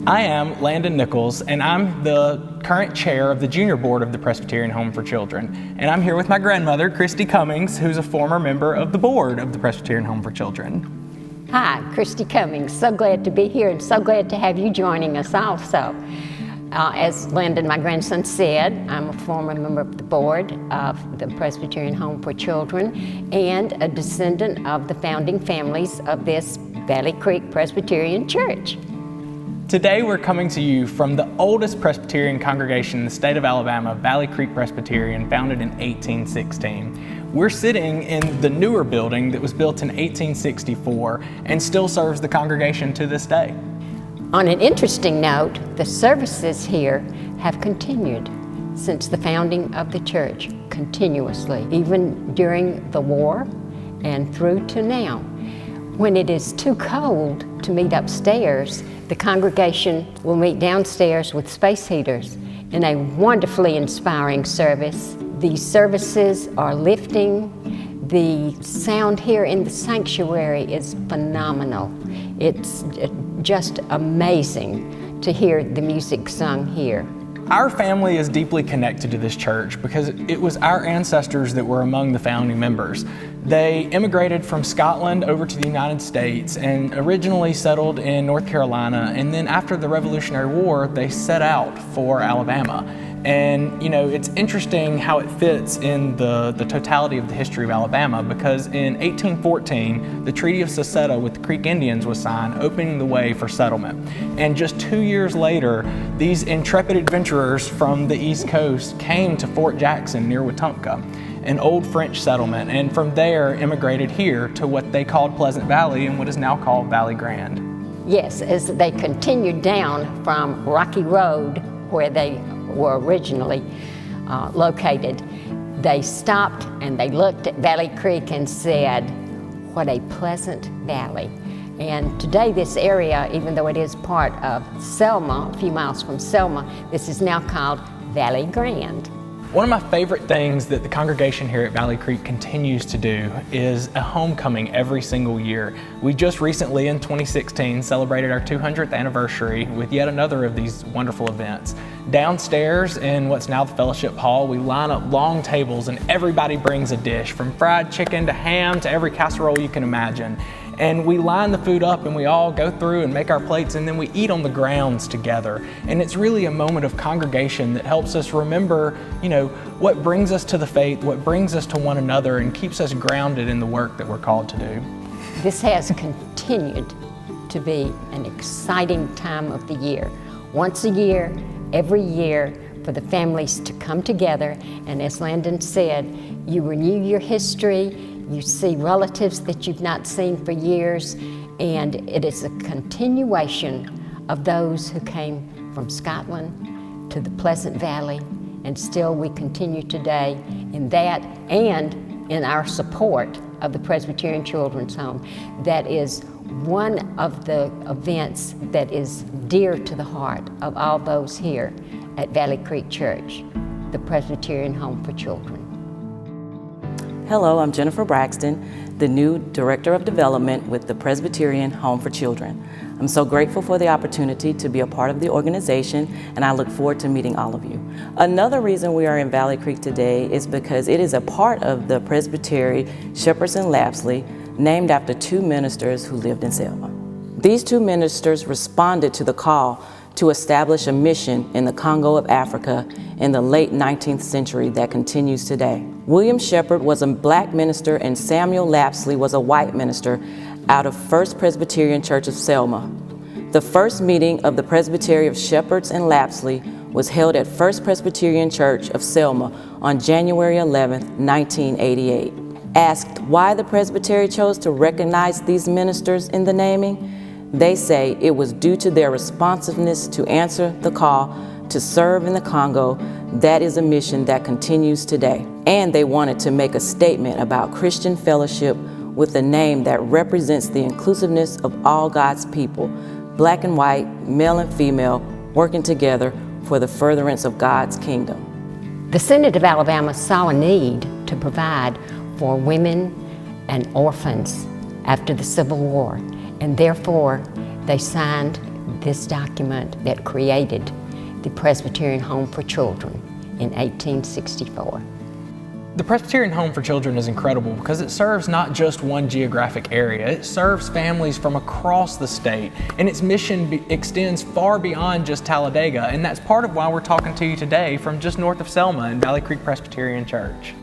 I am Landon Nichols, and I'm the current chair of the junior board of the Presbyterian Home for Children. And I'm here with my grandmother, Christie Cummings, who's a former member of the board of the Presbyterian Home for Children. Hi, Christie Cummings. So glad to be here and so glad to have you joining us also. As Landon, my grandson, said, I'm a former member of the board of the Presbyterian Home for Children and a descendant of the founding families of this Valley Creek Presbyterian Church. Today we're coming to you from the oldest Presbyterian congregation in the state of Alabama, Valley Creek Presbyterian, founded in 1816. We're sitting in the newer building that was built in 1864 and still serves the congregation to this day. On an interesting note, the services here have continued since the founding of the church continuously, even during the war and through to now. When it is too cold to meet upstairs, the congregation will meet downstairs with space heaters in a wonderfully inspiring service. These services are lifting. The sound here in the sanctuary is phenomenal. It's just amazing to hear the music sung here. Our family is deeply connected to this church because it was our ancestors that were among the founding members. They immigrated from Scotland over to the United States and originally settled in North Carolina, and then after the Revolutionary War, they set out for Alabama. And you know, it's interesting how it fits in the totality of the history of Alabama, because in 1814, the Treaty of Secession with the Creek Indians was signed, opening the way for settlement. And just 2 years later, these intrepid adventurers from the East Coast came to Fort Jackson near Wetumpka, an old French settlement, and from there immigrated here to what they called Pleasant Valley and what is now called Valley Grande. Yes, as they continued down from Rocky Road, where they were originally located, they stopped and they looked at Valley Creek and said, what a pleasant valley. And today this area, even though it is part of Selma, a few miles from Selma, this is now called Valley Grande. One of my favorite things that the congregation here at Valley Creek continues to do is a homecoming every single year. We just recently, in 2016, celebrated our 200th anniversary with yet another of these wonderful events. Downstairs in what's now the fellowship hall, we line up long tables and everybody brings a dish, from fried chicken to ham to every casserole you can imagine. And we line the food up and we all go through and make our plates, and then we eat on the grounds together. And it's really a moment of congregation that helps us remember, you know, what brings us to the faith, what brings us to one another, and keeps us grounded in the work that we're called to do. This has continued to be an exciting time of the year. Once a year, every year, for the families to come together, and as Landon said, you renew your history, you see relatives that you've not seen for years, and it is a continuation of those who came from Scotland to the Pleasant Valley, and still we continue today in that and in our support of the Presbyterian Children's Home. That is one of the events that is dear to the heart of all those here at Valley Creek Church, the Presbyterian Home for Children. Hello, I'm Jennifer Braxton, the new Director of Development with the Presbyterian Home for Children. I'm so grateful for the opportunity to be a part of the organization, and I look forward to meeting all of you. Another reason we are in Valley Creek today is because it is a part of the Presbytery Shepherds and Lapsley, named after two ministers who lived in Selma. These two ministers responded to the call to establish a mission in the Congo of Africa in the late 19th century that continues today. William Shepherd was a black minister and Samuel Lapsley was a white minister out of First Presbyterian Church of Selma. The first meeting of the Presbytery of Shepherds and Lapsley was held at First Presbyterian Church of Selma on January 11, 1988. Asked why the Presbytery chose to recognize these ministers in the naming, they say it was due to their responsiveness to answer the call to serve in the Congo. That is a mission that continues today. And they wanted to make a statement about Christian fellowship with a name that represents the inclusiveness of all God's people, black and white, male and female, working together for the furtherance of God's kingdom. The Senate of Alabama saw a need to provide for women and orphans after the Civil War, and therefore they signed this document that created the Presbyterian Home for Children in 1864. The Presbyterian Home for Children is incredible because it serves not just one geographic area, it serves families from across the state, and its mission extends far beyond just Talladega, and that's part of why we're talking to you today from just north of Selma in Valley Creek Presbyterian Church.